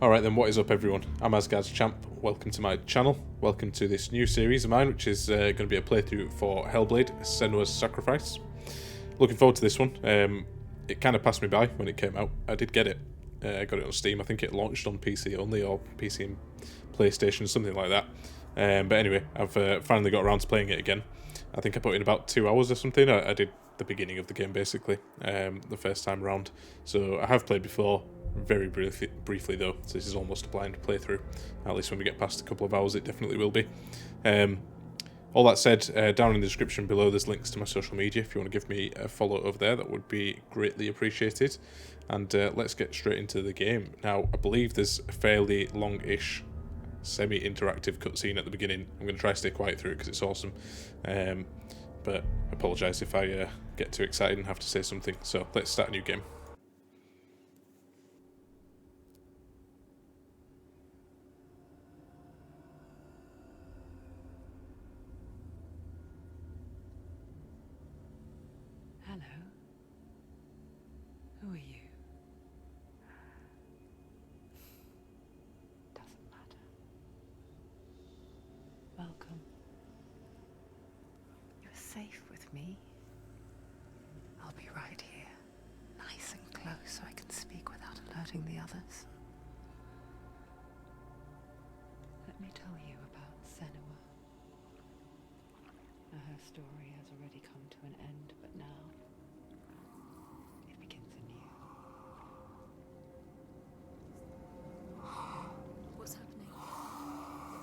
Alright then, what is up everyone? I'm AsgardsChamp, welcome to my channel, welcome to this new series of mine, which is going to be a playthrough for Hellblade, Senua's Sacrifice. Looking forward to this one. It kind of passed me by when it came out. I did get it. I got it on Steam. I think it launched on PC only, or PC and PlayStation, something like that. But anyway, I've finally got around to playing it again. I think I put in about 2 hours or something. I did the beginning of the game basically, the first time around. So I have played before, very briefly though, so this is almost a blind playthrough. At least when we get past a couple of hours it definitely will be. All that said, down in the description below there's links to my social media. If you want to give me a follow over there, that would be greatly appreciated. And let's get straight into the game. Now, I believe there's a fairly long-ish semi-interactive cutscene at the beginning. I'm going to try to stay quiet through it because it's awesome. But I apologise if I get too excited and have to say something. So let's start a new game. Hello. Who are you? Doesn't matter. Welcome. You're safe with me. I'll be right here, nice and close so I can speak without alerting the others. Let me tell you about Senua. Her story has already come to an end, but now it begins anew. What's happening?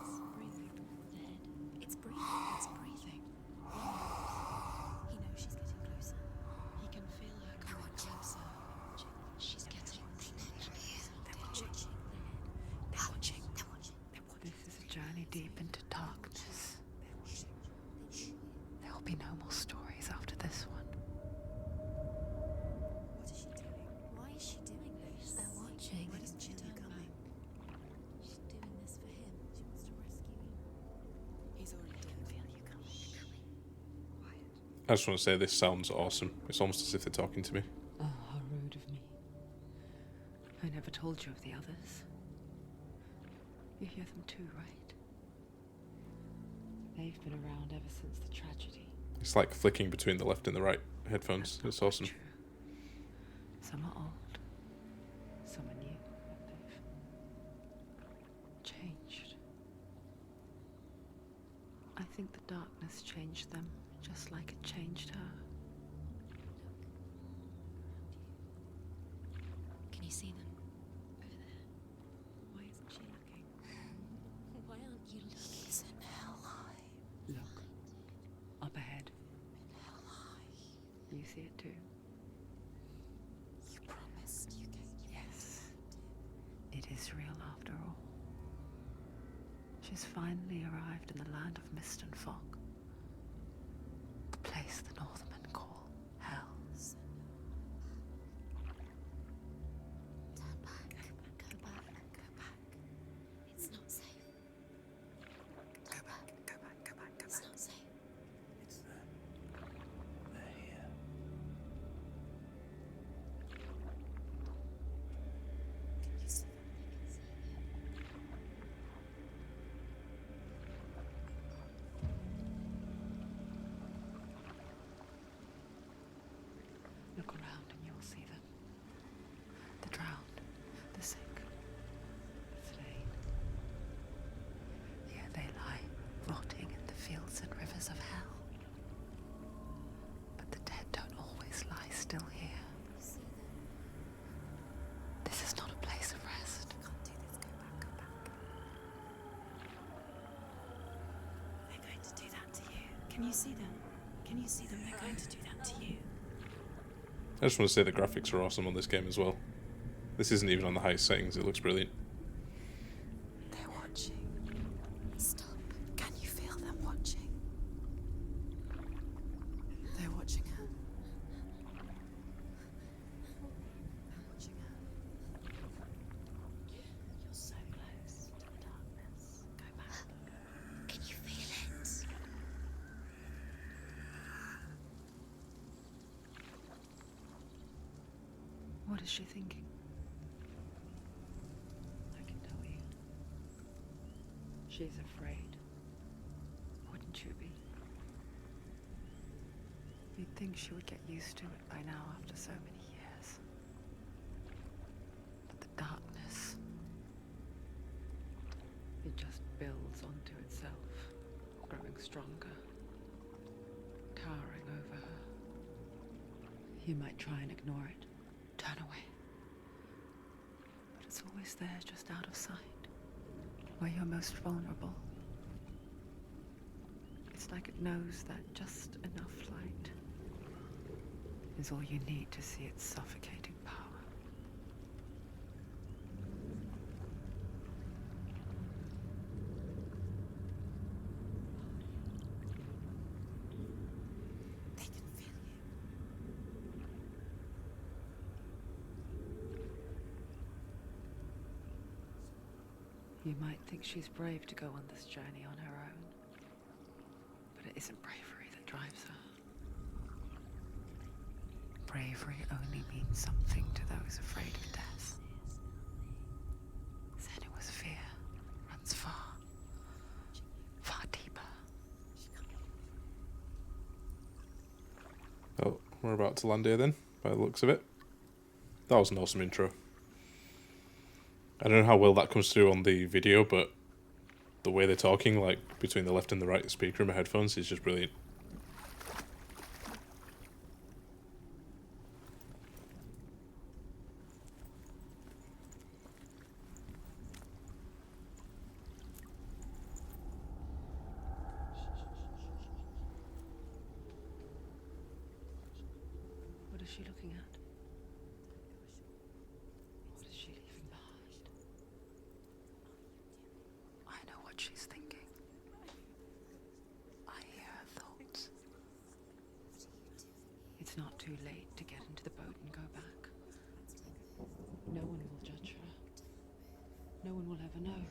It's breathing. The head. It's breathing. It's breathing. He knows she's getting closer. He can feel her coming closer. She's getting closer. They're watching. They're watching. They're watching. They're watching. This is a journey deep into darkness. There will be no more stories after this one. What is she doing? Why is she doing this? They're watching. Why doesn't she turn back? She's doing this for him. She wants to rescue him. He's already dead. Feel you coming. Quiet. I just want to say this sounds awesome. It's almost as if they're talking to me. Oh, how rude of me. I never told you of the others. You hear them too, right? They've been around ever since the tragedy. It's like flicking between the left and the right headphones. That's It's not awesome. true. Some are old, some are new, and they've changed. I think the darkness changed them, just like it changed her. Can you see them? Over there. Why isn't she looking? Why aren't you looking? He's in Helheim. Look, up ahead. In Helheim. You see it too? You promised you gave you. Yes. It is real after all. She's finally arrived in the land of mist and fog. The place the Northmen call Hell. Turn back. Go back. Go back. It's not safe. Go back, go back, go back, go It's back. not safe. It's them. They're here. Can you see them? Look around and you will see them. The drowned, the sick, the slain. Here they lie, rotting in the fields and rivers of hell. But the dead don't always lie still here. You see them? This is not a place of rest. Can't do this. Go back. Go back. They're going to do that to you. Can you see them? Can you see them? They're going to do that to you. I just want to say the graphics are awesome on this game as well. This isn't even on the highest settings, it looks brilliant. They're watching. Stop. Can you feel them watching? They're watching her. They're watching her. You're so close to the darkness. Go back. Can you feel it? What is she thinking? I can She's afraid. Wouldn't you be? You'd think she would get used to it by now after so many years. But the darkness, it just builds onto itself, growing stronger, towering over her. You might try and ignore it, turn away. But it's always there, just out of sight, where you're most vulnerable. It's like it knows that just enough light is all you need to see its suffocating power. They can feel you. You might think she's brave to go on this journey on her own, but it isn't bravery that drives her. Bravery only means something to those afraid of death. Senua's fear runs far, far deeper. Oh, we're about to land here then, by the looks of it. That was an awesome intro. I don't know how well that comes through on the video, but the way they're talking, like between the left and the right speaker in my headphones, is just brilliant. What is she looking at? What is she leaving behind? I know what she's thinking. I hear her thoughts. It's not too late to get into the boat and go back. No one will judge her. No one will ever know.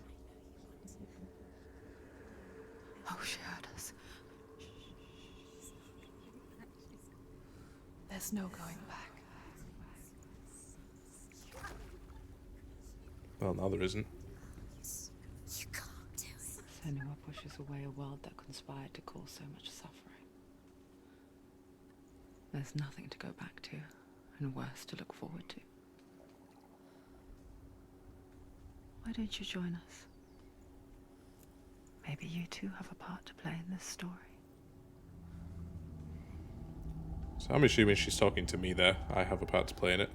Oh, she heard us. There's no going back. Well, now there isn't. You can't do it. Senua pushes away a world that conspired to cause so much suffering. There's nothing to go back to, and worse to look forward to. Why don't you join us? Maybe you too have a part to play in this story. So I'm assuming she's talking to me there. I have a part to play in it.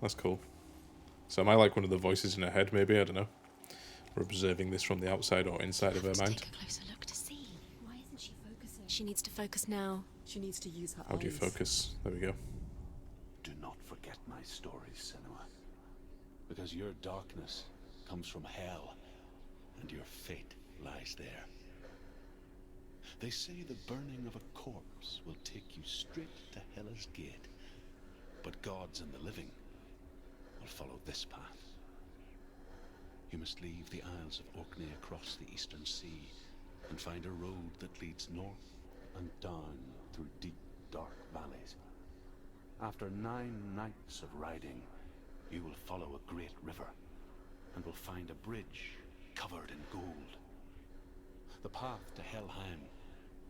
That's cool. So am I like one of the voices in her head, maybe? I don't know. We're observing this from the outside or inside of her mind. Take a closer look to see. Why isn't she focusing? She needs to focus now. She needs to use her How eyes. do you focus? There we go. Do not forget my stories, Senua. Because your darkness comes from hell, and your fate lies there. They say the burning of a corpse will take you straight to Hel's gate, but gods and the living will follow this path. You must leave the Isles of Orkney across the eastern sea and find a road that leads north and down through deep, dark valleys. After 9 nights of riding, you will follow a great river and will find a bridge covered in gold. The path to Helheim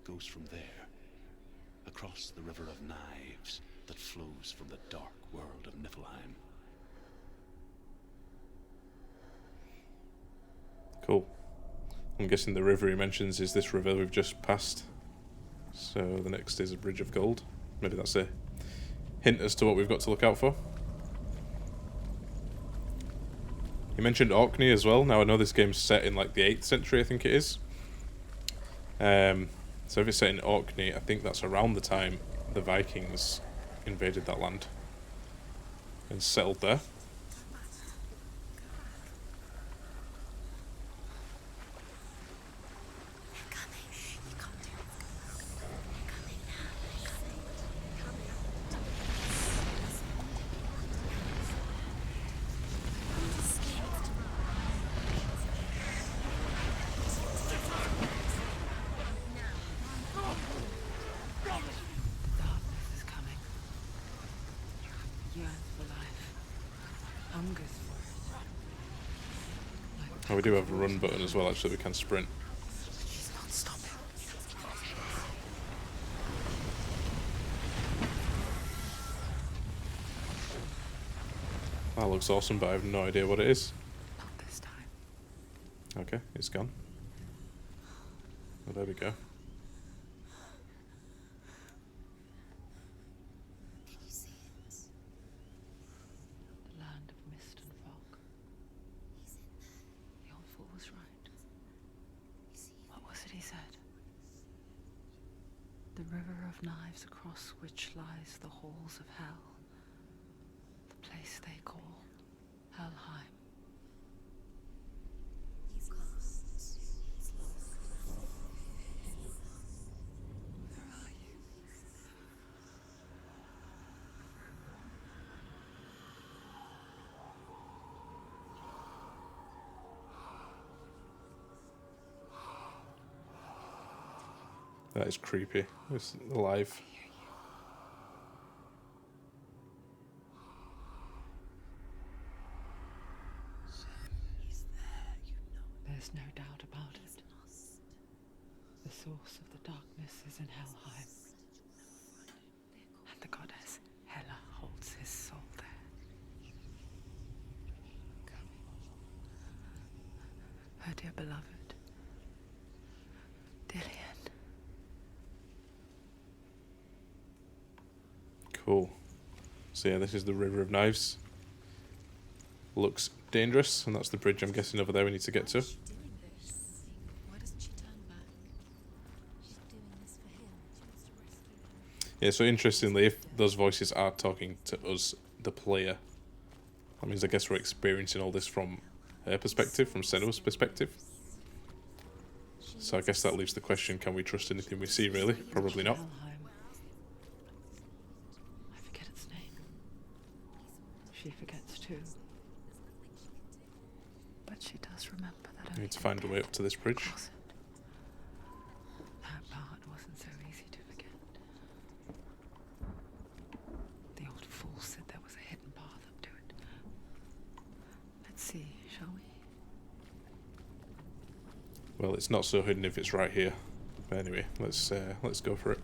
goes from there, across the river of knives that flows from the dark world of Niflheim. Cool. I'm guessing the river he mentions is this river we've just passed. So the next is a bridge of gold. Maybe that's a hint as to what we've got to look out for. You mentioned Orkney as well. Now I know this game's set in like the 8th century, I think it is. So if it's set in Orkney, I think that's around the time the Vikings invaded that land and settled there. Yearns for life, Oh, we do have a run button as well, actually, we can sprint. She's not stopping. That looks awesome, but I have no idea what it is. Not this time. Okay, it's gone. Oh, there we go. Can you see it? The land of mist and fog. He's in there. The old fool was right. You see him? What was it he said? The river of knives across which lies the halls of hell. The place they call Helheim. He's lost. He's lost. Where are you? That is creepy. It's alive. He's there, you know. There's no doubt about it. He's lost. The source of the darkness is in Helheim. And the goddess Hela holds his soul there. Her dear beloved, Dillian. Cool. So yeah, this is the River of Knives. Looks dangerous, and that's the bridge I'm guessing over there we need to get to. She's doing this. Why doesn't she turn back? She's doing this for him. She wants to rescue him. Yeah, so interestingly, if those voices are talking to us, the player, that means I guess we're experiencing all this from her perspective, from Senua's perspective. So I guess that leaves the question, can we trust anything we see, really? Probably not. Helheim. I forget its name. She forgets too. But she does remember that We only need to find a way up to this bridge. cross it. That part wasn't so easy to forget. The old fool said there was a hidden path up to it. Let's see, shall we? Well, it's not so hidden if it's right here. But anyway, let's go for it.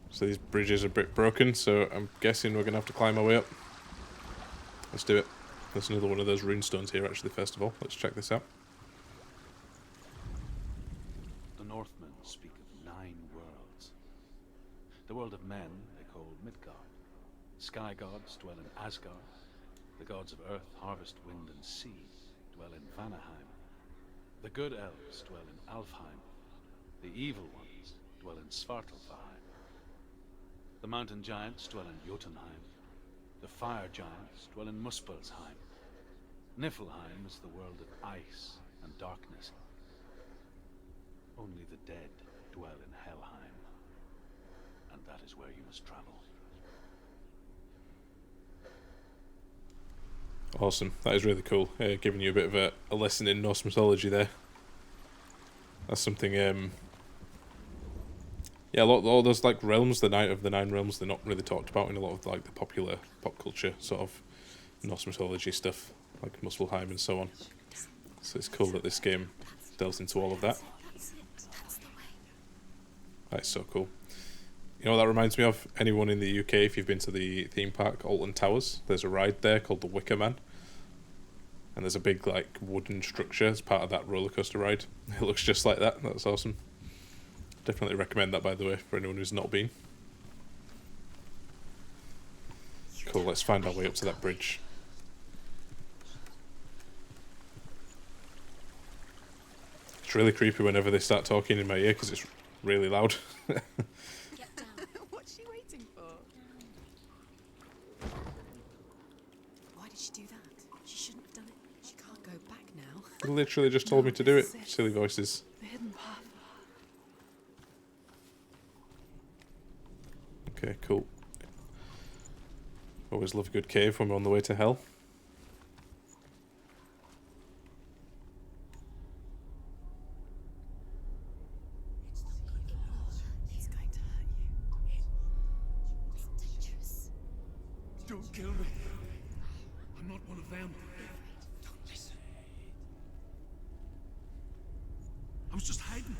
So these bridges are a bit broken, so I'm guessing we're going to have to climb our way up. Let's do it. There's another one of those runestones here, actually, first of all. Let's check this out. The Northmen speak of 9 worlds. The world of men they call Midgard. Sky gods dwell in Asgard. The gods of earth, harvest, wind, and sea dwell in Vanaheim. The good elves dwell in Alfheim. The evil ones dwell in Svartalfheim. The mountain giants dwell in Jotunheim. The fire giants dwell in Muspelheim. Niflheim is the world of ice and darkness. Only the dead dwell in Helheim. And that is where you must travel. Awesome. That is really cool. Giving you a bit of a lesson in Norse mythology there. That's something, yeah, a lot of those, like, realms, the Night of the Nine Realms, they're not really talked about in a lot of, like, the popular pop culture sort of Norse mythology stuff, like Muspelheim and so on. So it's cool that this game delves into all of that. That's it. That's the way. That's so cool. You know what that reminds me of? Anyone in the UK, if you've been to the theme park, Alton Towers, there's a ride there called the Wicker Man. And there's a big, like, wooden structure as part of that roller coaster ride. It looks just like that. That's awesome. Definitely recommend that, by the way, for anyone who's not been. Cool, let's find our way up to that bridge. It's really creepy whenever they start talking in my ear because it's really loud. Get down. What's she waiting for? Why did she do that? She shouldn't have done it. She can't go back now. They literally just told me to do it. Silly voices. The hidden path. Okay, cool. Always love a good cave when we're on the way to hell. He's going to hurt you. It's dangerous. Don't kill me. I'm not one of them. was just hiding.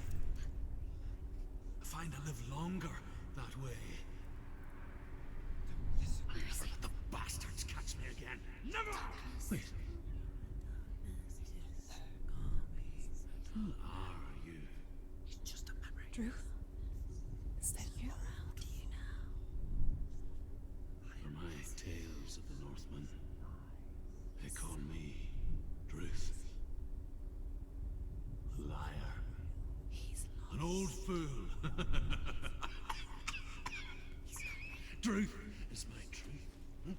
I find I live longer that way. Never let the bastards catch me again. Never! Wait. Who are you? It's just a memory. Drew? Is that you? Around you now. For my tales of the Northmen, they call me Druth. Liar. He's An old fool. Druth is my truth.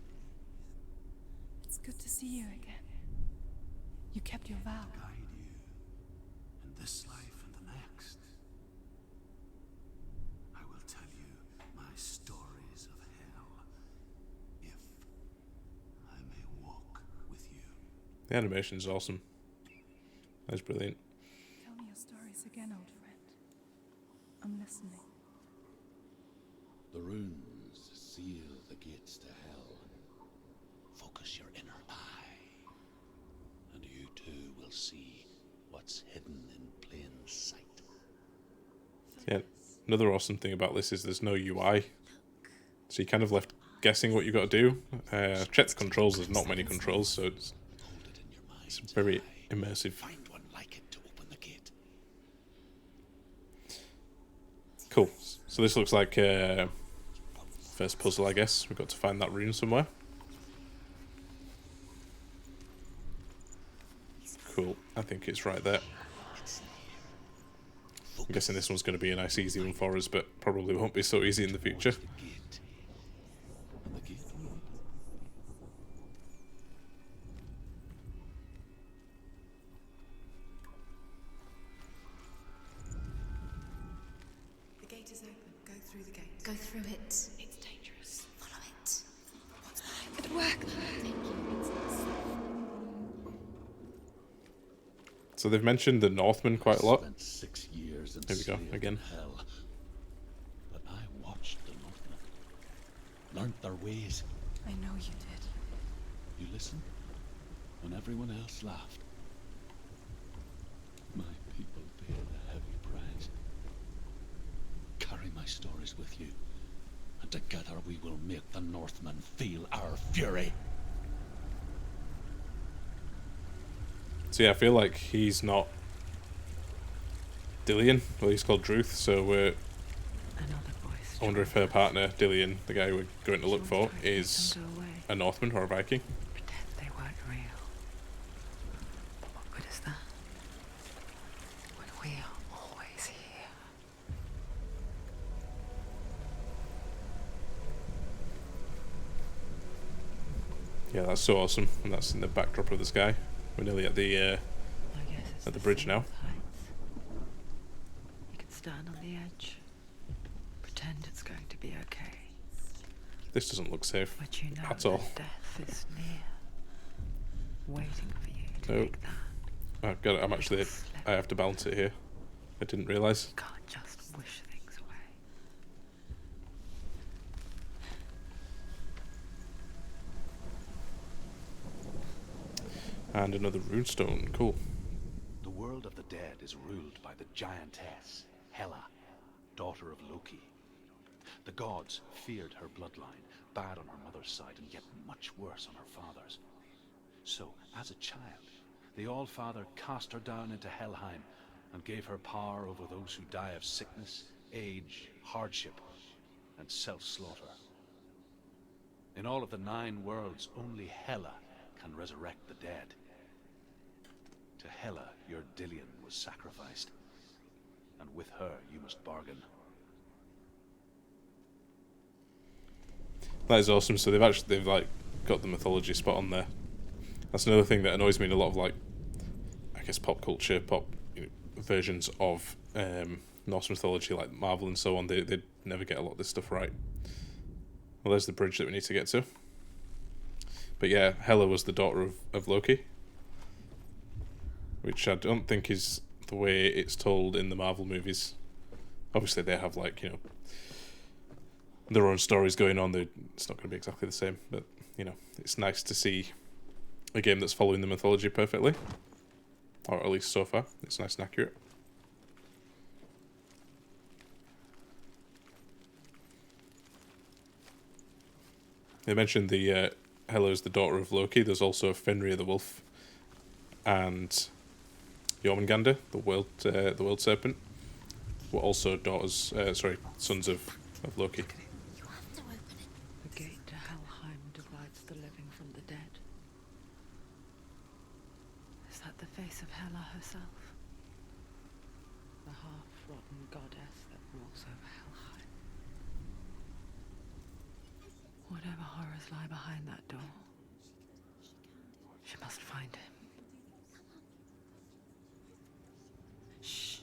It's good to see you again. You kept your vow. Guide you in this life and the next. I will tell you my stories of hell, if I may walk with you. The animation's awesome. That's brilliant. Tell me your stories again, old friend. I'm listening. The runes seal the gates to hell. Focus your inner eye, and you too will see what's hidden in plain sight. Yeah, another awesome thing about this is there's no UI, so you kind of left guessing what you got to do. Check the controls. There's not many controls, so it's Hold it in your mind's very eye. immersive. Find one like it to open the gate. Cool. So this looks like first puzzle, I guess. We've got to find that rune somewhere. Cool. I think it's right there. I'm guessing this one's going to be a nice easy one for us, but probably won't be so easy in the future. The gate. And the gate will The gate is open. Go through the gate. Go through it. It's dangerous. Follow it. What's behind Good work. Thank you. It's safe. So they've mentioned the Northmen quite a lot. Spent 6 years in Here we go, Slayer again. hell. But I watched the Northmen. Learned their ways. I know you did. You listened when everyone else laughed. My people paid a heavy price. Carry my stories with you, and together we will make the Northmen feel our fury. So yeah, I feel like he's not Dillian. Well, he's called Druth, so Another voice. I wonder if her partner, Dillian, the guy we're going to look for, is Go away. a Northman or a Viking. Pretend they weren't real. But what good is that? When we are always here. Yeah, that's so awesome. And that's in the backdrop of the sky. We're nearly at the I guess it's at the bridge now. same with heights. You can stand on the edge. Pretend it's going to be okay. This doesn't look safe But you know at all. that death is near. Waiting for you to Nope. make that. I've got it. I'm actually. I have to balance it here. I didn't realise. You can't just wish things away. And another runestone. Cool. The world of the dead is ruled by the giantess, Hela, daughter of Loki. The gods feared her bloodline, bad on her mother's side and yet much worse on her father's. So, as a child, the All-Father cast her down into Helheim and gave her power over those who die of sickness, age, hardship, and self-slaughter. In all of the 9 worlds, only Hela can resurrect the dead. To Hela, your Dillian was sacrificed, and with her you must bargain. That is awesome. So they've like got the mythology spot on there. That's another thing that annoys me in a lot of like, I guess, pop culture, versions of Norse mythology, like Marvel and so on. They never get a lot of this stuff right. Well, there's the bridge that we need to get to. But yeah, Hela was the daughter of Loki, which I don't think is the way it's told in the Marvel movies. Obviously, they have like, their own stories going on. It's not going to be exactly the same, but it's nice to see a game that's following the mythology perfectly, or at least so far, it's nice and accurate. They mentioned the Hela is the daughter of Loki. There's also Fenrir the wolf, and Jormungandr, the world serpent, were also sons of Loki. You have to open it. The gate to Helheim divides the living from the dead. Is that the face of Hela herself? The half-rotten goddess that rules over Helheim. Whatever horrors lie behind that door, she must find him. Shh.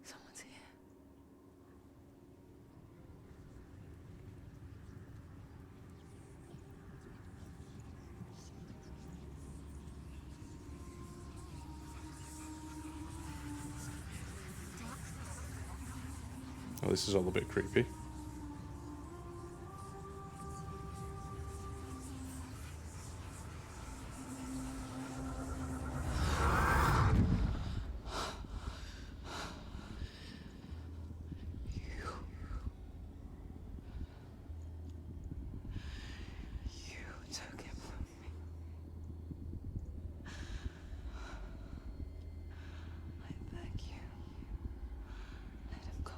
Someone's here. Oh, this is all a bit creepy. You took him from me. I beg you. Let him go.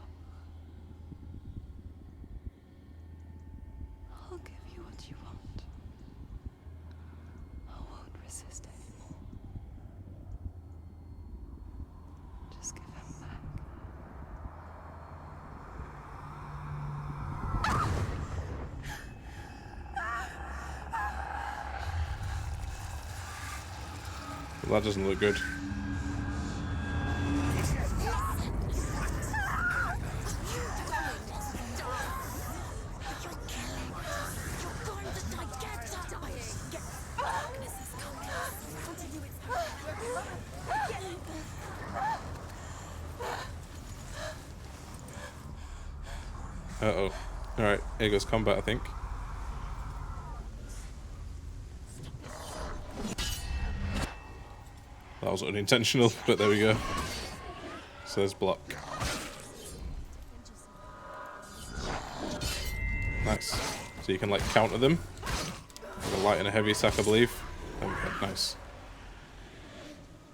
I'll give you what you want. I won't resist anymore. Just give him back. Well, that doesn't look good. Uh-oh. Alright, here goes combat, I think. That was unintentional, but there we go. So there's block. Nice. So you can like counter them. With a light and a heavy attack, I believe. There we go. Nice.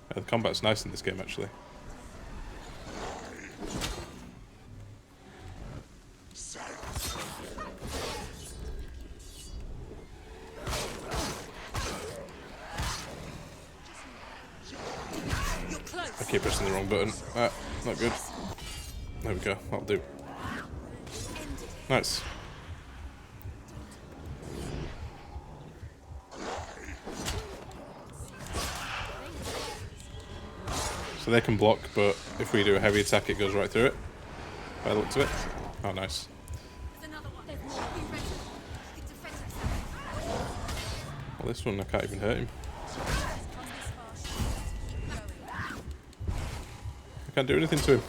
Yeah, the combat's nice in this game, actually. I keep pressing the wrong button. Ah, not good. There we go. That'll do. Nice. So they can block, but if we do a heavy attack, it goes right through it. By the looks of it. Oh, nice. Well, this one I can't even hurt him. I can't do anything to him.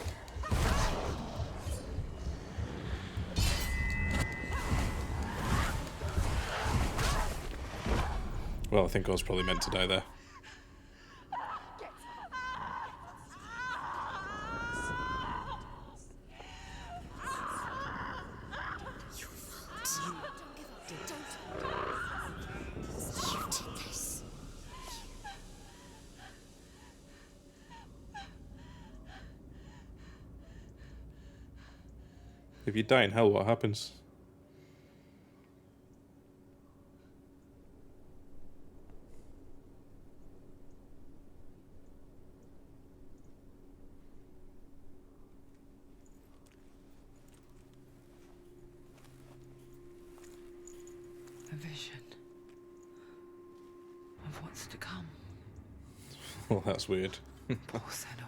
Well, I think I was probably meant to die there. If you die in hell, what happens? A vision of what's to come. Well, that's weird. Poor Senua.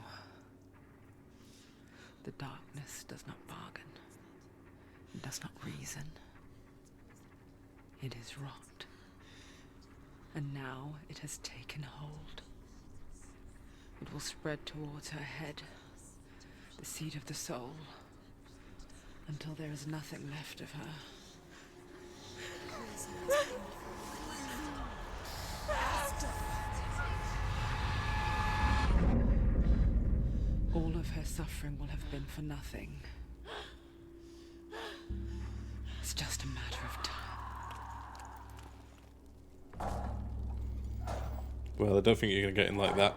The darkness does not bargain. It does not reason. It is wrought. And now it has taken hold. It will spread towards her head, the seat of the soul, until there is nothing left of her. All of her suffering will have been for nothing. just a matter of time. Well, I don't think you're going to get in like that.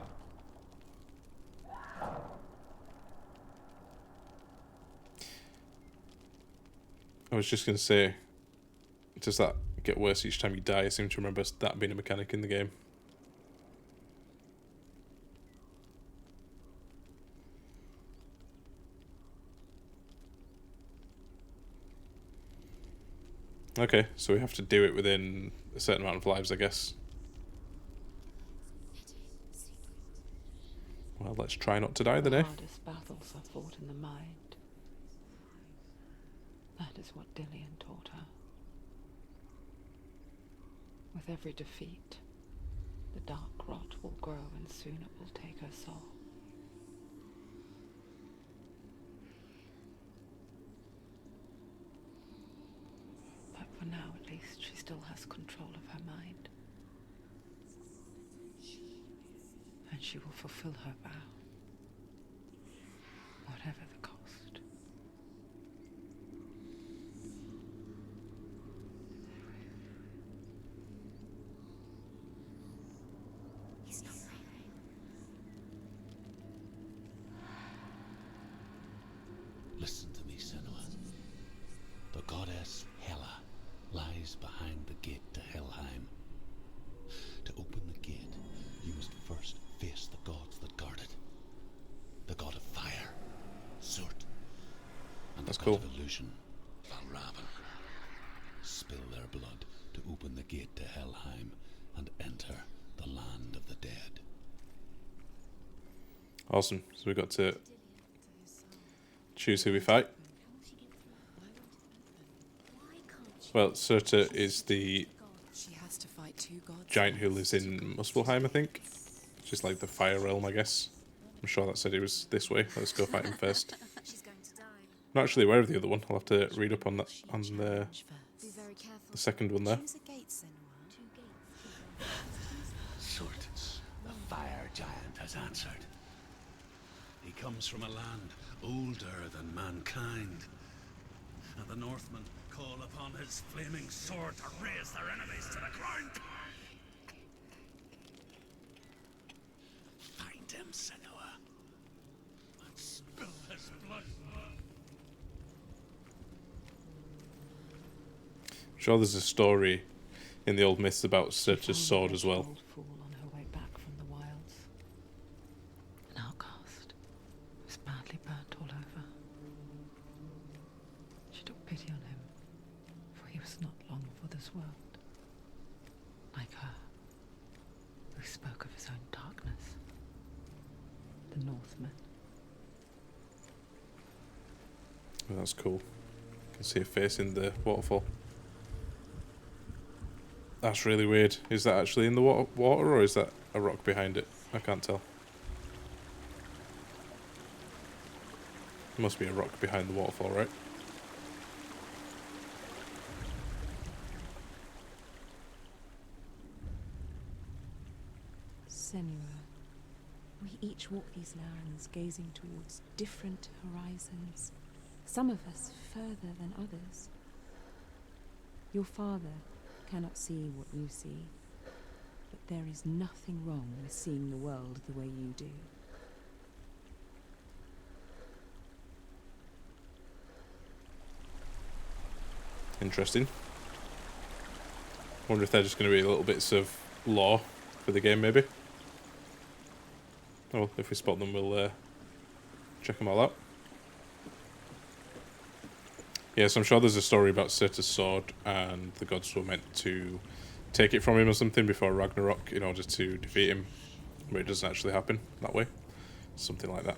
I was just going to say, does that get worse each time you die? I seem to remember that being a mechanic in the game. Okay, so we have to do it within a certain amount of lives, I guess. Well, let's try not to die then, eh? The hardest battles are fought in the mind. That is what Dillian taught her. With every defeat, the dark rot will grow and soon it will take her soul. But for now, at least, she still has control of her mind. And she will fulfill her vow, whatever the cost. He's not right. Listen to me, Senua. The goddess Hela lies behind the gate to Helheim. To open the gate, you must first face the gods that guard it. The god of fire, Surt, and That's the cool. god of illusion, Valravan. Spill their blood to open the gate to Helheim and enter the land of the dead. Awesome. So we've got to choose who we fight. Well, Surta is the She has to fight two gods. giant who lives in Muspelheim, I think. It's just like the fire realm, I guess. I'm sure that said it was this way. Let's go fight him first. She's going to die. Not actually aware of the other one. I'll have to read up on that on Be very careful. the second one there. Choose a gate, Senua. Surt, the fire giant, has answered. He comes from a land older than mankind. And the Northmen call upon his flaming sword to raise their enemies to the ground. Find him, Senua, and spill his blood. I'm sure there's a story in the old myths about She Surta's found sword the as well. old fool on her way back from the wilds. An outcast, who was badly burnt all over. She took pity on him, for he was not long for this world. Like her, who spoke of his own darkness. The Northmen. Oh, that's cool. You can see a face in the waterfall. That's really weird. Is that actually in the water or is that a rock behind it? I can't tell. There must be a rock behind the waterfall, right? Senua, we each walk these lands gazing towards different horizons, some of us further than others. Your father cannot see what you see, but there is nothing wrong with seeing the world the way you do. Interesting. Wonder if they're just going to be little bits of lore for the game, maybe. Oh, well, if we spot them, we'll check them all out. Yeah, so I'm sure there's a story about Surta's sword, and the gods were meant to take it from him or something before Ragnarok in order to defeat him, but it doesn't actually happen that way. Something like that.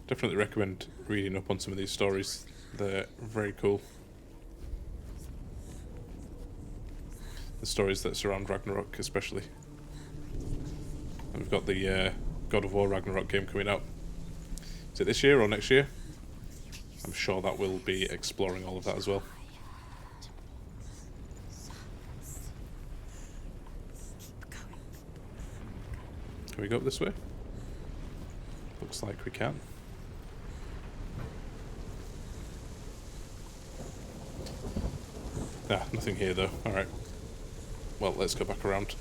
Definitely recommend reading up on some of these stories. They're very cool. The stories that surround Ragnarok, especially. And we've got the God of War Ragnarok game coming out. Is it this year or next year? I'm sure that will be exploring all of that as well. Can we go up this way? Looks like we can. Ah, nothing here though. Alright. Well, let's go back around.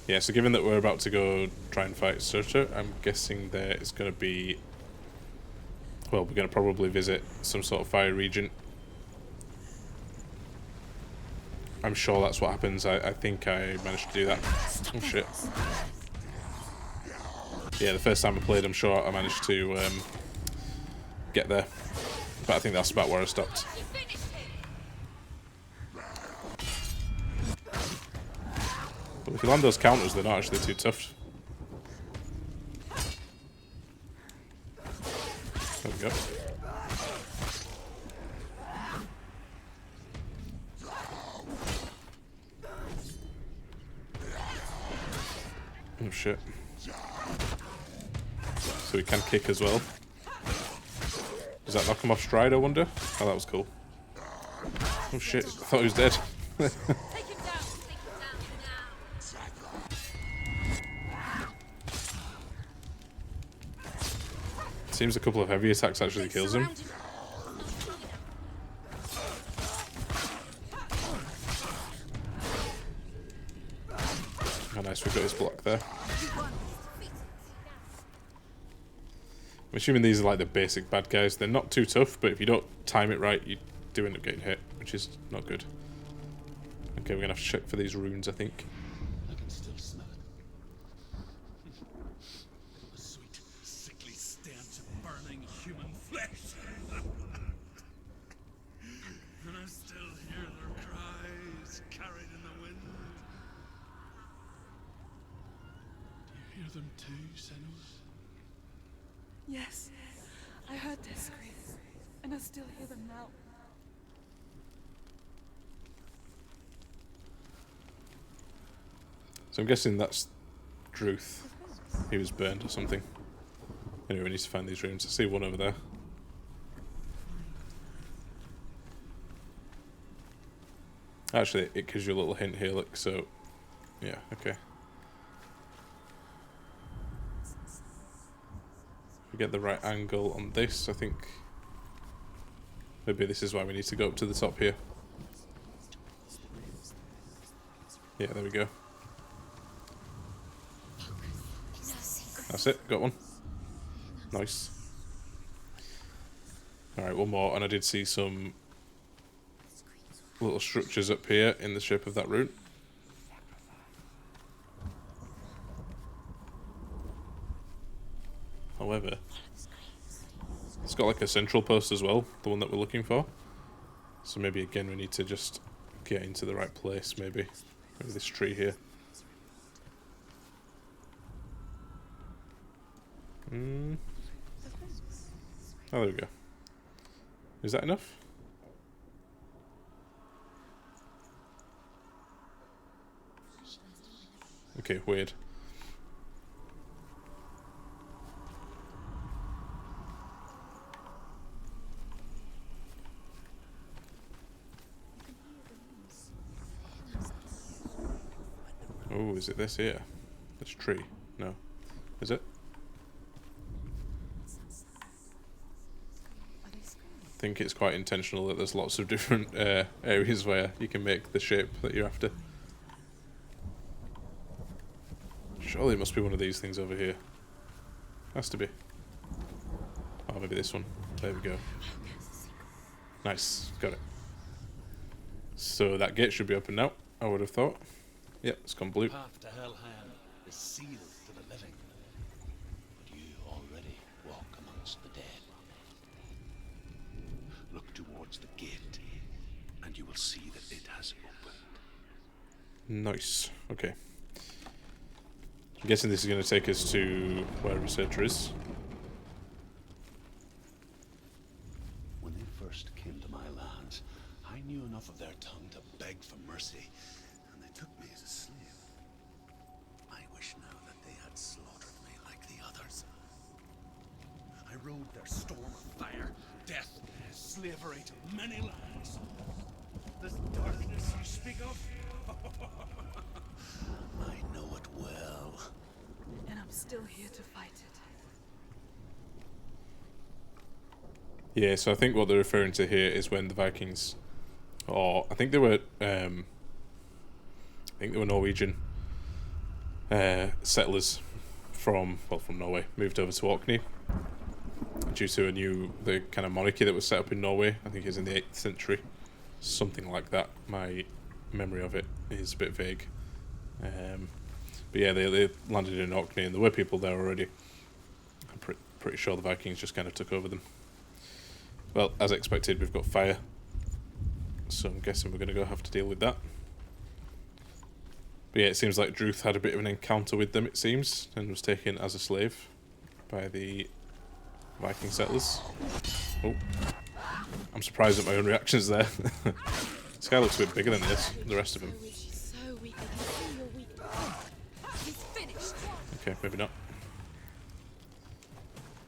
Yeah, so given that we're about to go try and fight Surtur, I'm guessing there is going to be... Well, we're going to probably visit some sort of fire region. I'm sure that's what happens. I think I managed to do that. Oh shit. Yeah, the first time I played, I'm sure I managed to get there. But I think that's about where I stopped. But if you land those counters, they're not actually too tough. There we go. Oh shit. So we can kick as well. Does that knock him off stride, I wonder? Oh, that was cool. Oh shit, I thought he was dead. Take him down. Take him down now. Seems a couple of heavy attacks actually kills him. Oh nice, we've got his block there. I'm assuming these are like the basic bad guys. They're not too tough, but if you don't time it right, you do end up getting hit, which is not good. Okay, we're gonna have to check for these runes, I think. I can still smell it. The sweet, sickly stench of burning human flesh. And I still hear their cries carried in the wind. Do you hear them too, Senua? Yes, I heard their screams, and I still hear them now. So I'm guessing that's Druth. He was burned or something. Anyway, we need to find these runes. I see one over there. Actually, it gives you a little hint here, look, so... Yeah, okay. We get the right angle on this, I think... Maybe this is why we need to go up to the top here. Yeah, there we go. That's it, got one. Nice. Alright, one more, and I did see some little structures up here in the shape of that rune. However, it's got like a central post as well, the one that we're looking for. So maybe again we need to just get into the right place, maybe. Maybe this tree here. Oh, there we go. Is that enough? Okay, weird. Oh, is it this here? This tree? No. Is it? I think it's quite intentional that there's lots of different areas where you can make the shape that you're after. Surely it must be one of these things over here. Has to be. Oh, maybe this one. There we go. Nice. Got it. So that gate should be open now, I would have thought. Yep, it's gone blue. The path to Helheim is sealed to the living. But you already walk amongst the dead. Look towards the gate, and you will see that it has opened. Nice. Okay. I'm guessing this is going to take us to where Researcher is. When they first came to my lands, I knew enough of their tongue to beg for mercy, and they took me as a slave. I wish now that they had slaughtered me like the others. I rode their storm of fire, death, slavery to many lands. This darkness you speak of, I know it well. And I'm still here to fight it. Yeah, so I think what they're referring to here is when the Vikings or I think they were Norwegian settlers from Norway, moved over to Orkney due to the kind of monarchy that was set up in Norway. I think it was in the 8th century, something like that. My memory of it is a bit vague. But yeah, they landed in Orkney, and there were people there already. I'm pretty sure the Vikings just kind of took over them. Well, as expected, we've got fire, so I'm guessing we're going to have to deal with that. But yeah, it seems like Druth had a bit of an encounter with them, it seems, and was taken as a slave by the Viking settlers. Oh, I'm surprised at my own reactions there. This guy looks a bit bigger than the rest of him. She's so weak, I can see you're weak. He's finished. Okay, maybe not.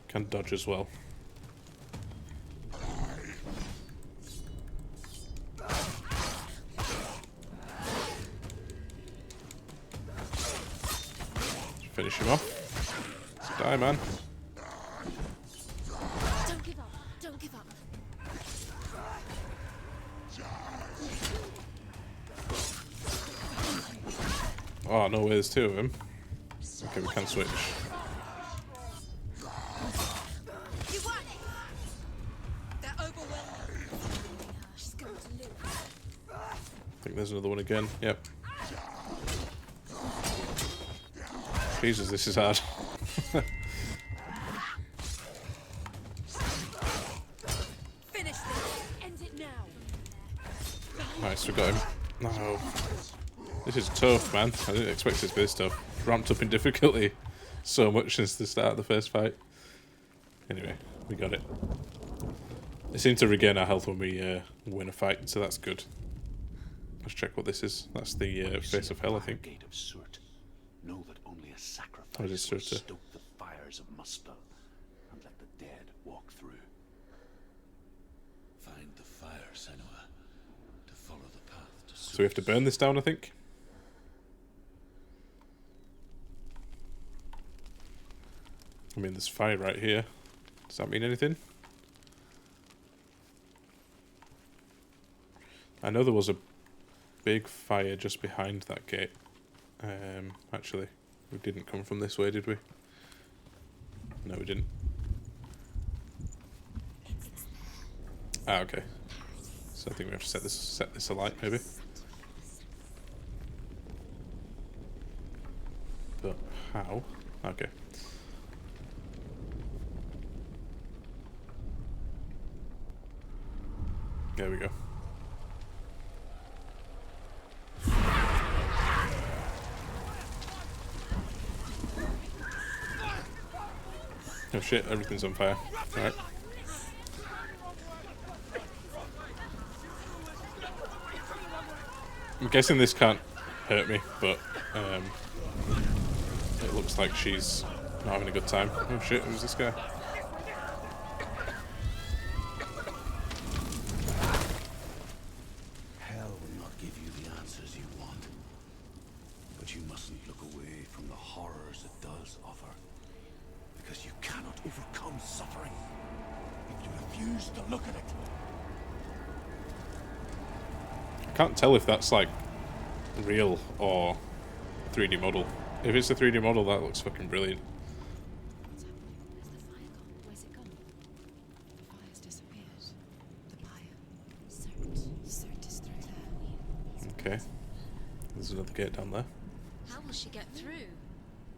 Can dodge as well. Finish him off. Let's die, man. Don't give up. Don't give up. Oh, no way, there's two of them. Okay, we can switch. You won it. They're overwhelmed. She's going to lose. I think there's another one again. Yep. Jesus, this is hard. Finish this. End it now. Nice, we got him. No. This is tough, man. I didn't expect it to be this tough. Ramped up in difficulty so much since the start of the first fight. Anyway, we got it. It seemed to regain our health when we win a fight, so that's good. Let's check what this is. That's the face of hell, I think. Gate of Surt. Know that only a What is sacrifice will Surta? stoke the fires of Muspel and let the dead walk through. Find the fire, Senua, to follow the path to Surt. So we have to burn this down, I think. I mean, there's fire right here. Does that mean anything? I know there was a big fire just behind that gate. Actually, we didn't come from this way, did we? No, we didn't. Ah, okay. So I think we have to set this alight, maybe. But how? Okay. There we go. Oh shit, everything's on fire. Alright. I'm guessing this can't hurt me, but it looks like she's not having a good time. Oh shit, who's this guy? Hell will not give you the answers you want. But you mustn't look away from the horrors it does offer. Because you cannot overcome suffering if you refuse to look at it. I can't tell if that's like real or 3D model. If it's a 3D model, that looks fucking brilliant. What's happening? Where's the fire gone? Where's it gone? The fire's disappeared. The pyre. Surt is through there. Okay. There's another gate down there. How will she get through?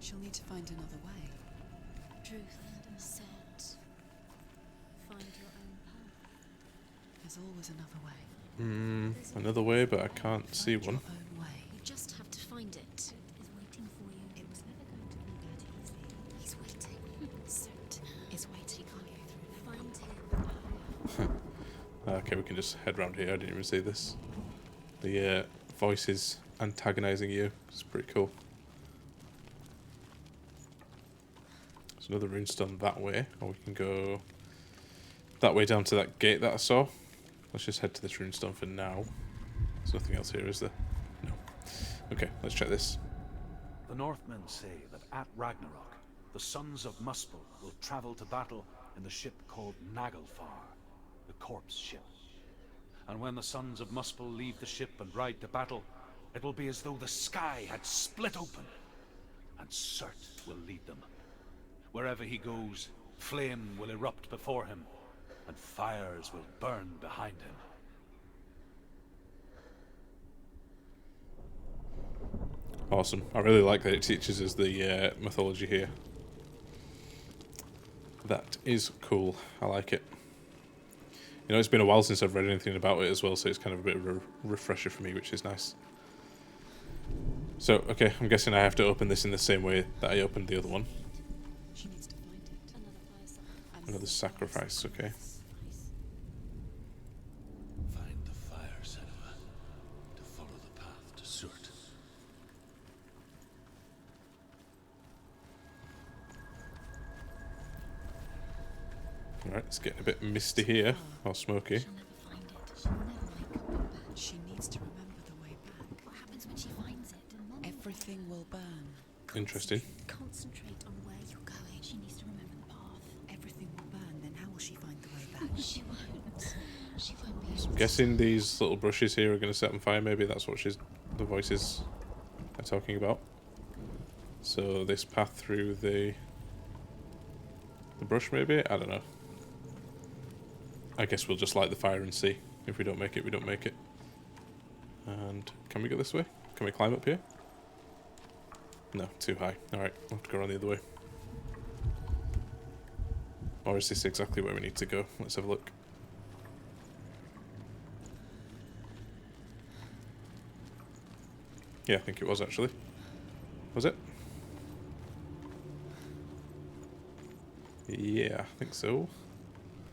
She'll need to find another way. Truth, Surt. Find your own path. There's always another way. Another way, but I can't see Find your one. own way. You just have to find it. Is waiting for you. It was never going to be that easy. He's waiting. Surt is waiting. Find him. Okay, we can just head round here. I didn't even see this. The voice is antagonizing you. It's pretty cool. There's another runestone that way, or we can go that way down to that gate that I saw. Let's just head to this runestone for now. There's nothing else here, is there? No. Okay, let's check this. The Northmen say that at Ragnarok, the sons of Muspel will travel to battle in the ship called Naglfar, the corpse ship. And when the sons of Muspel leave the ship and ride to battle, it will be as though the sky had split open, and Surt will lead them. Wherever he goes, flame will erupt before him, and fires will burn behind him. Awesome. I really like that it teaches us the mythology here. That is cool. I like it. You know, it's been a while since I've read anything about it as well, so it's kind of a bit of a refresher for me, which is nice. So, okay, I'm guessing I have to open this in the same way that I opened the other one. She needs to find it. Another sacrifice, okay. Find the fire, Senua, to follow the path to Surt. Alright, it's getting a bit misty here, or smoky. She'll never find it. She'll never make coming back. She needs to remember the way back. What happens when she finds it? Everything will burn. Interesting. Concentrate on where you're going. She needs to remember the path. Everything will burn, then how will she find the way back? She won't. She won't be able I'm to. guessing these little brushes here are going to set on fire, maybe that's what the voices are talking about. So this path through the brush, maybe? I don't know. I guess we'll just light the fire and see. If we don't make it, we don't make it. And can we go this way? Can we climb up here? No, too high. Alright, we'll have to go around the other way. Or is this exactly where we need to go? Let's have a look. Yeah, I think it was actually. Was it? Yeah, I think so.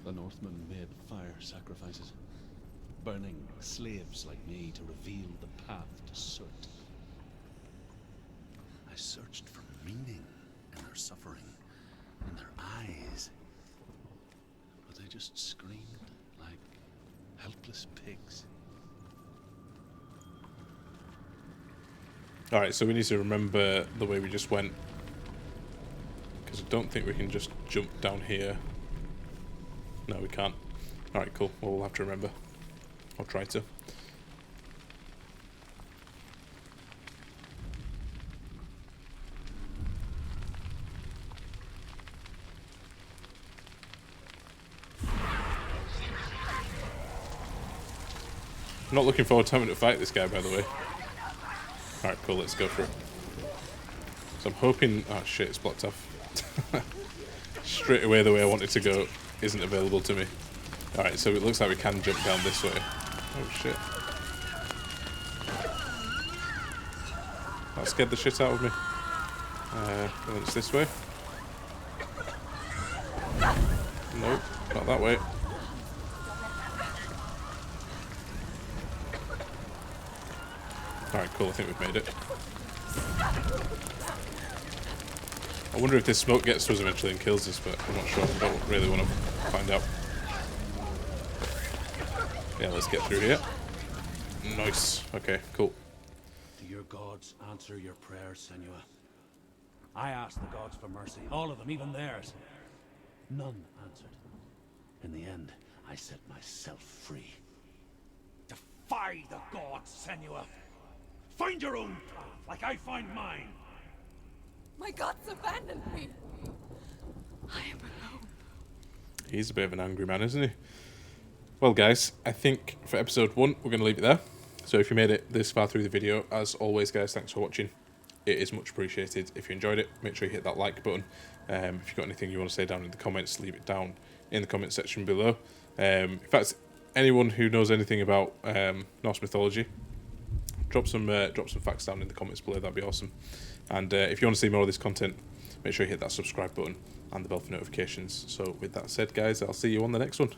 The Northmen made fire sacrifices, burning slaves like me to reveal the path to Surt. I searched for meaning in their suffering, in their eyes, but they just screamed like helpless pigs. Alright, so we need to remember the way we just went. Because I don't think we can just jump down here. No, we can't. Alright, cool. Well, we'll have to remember. I'll try to. I'm not looking forward to having to fight this guy, by the way. Alright, cool, let's go for it. So I'm hoping... Oh shit, it's blocked off. Straight away the way I wanted to go isn't available to me. Alright, so it looks like we can jump down this way. Oh shit. That scared the shit out of me. And then it's this way. Nope, not that way. Alright, cool, I think we've made it. I wonder if this smoke gets to us eventually and kills us, but I'm not sure. I don't really want to find out. Yeah, let's get through here. Nice. Okay, cool. Do your gods answer your prayers, Senua? I asked the gods for mercy, all of them, even theirs. None answered. In the end, I set myself free. Defy the gods, Senua! Find your own path, like I find mine! My gods abandoned me. I am alone. He's a bit of an angry man, isn't he? Well, guys, I think for episode 1, we're going to leave it there. So if you made it this far through the video, as always, guys, thanks for watching. It is much appreciated. If you enjoyed it, make sure you hit that like button. If you've got anything you want to say down in the comments, leave it down in the comment section below. In fact, anyone who knows anything about Norse mythology, drop some facts down in the comments below. That'd be awesome. And if you want to see more of this content, make sure you hit that subscribe button and the bell for notifications. So with that said, guys, I'll see you on the next one.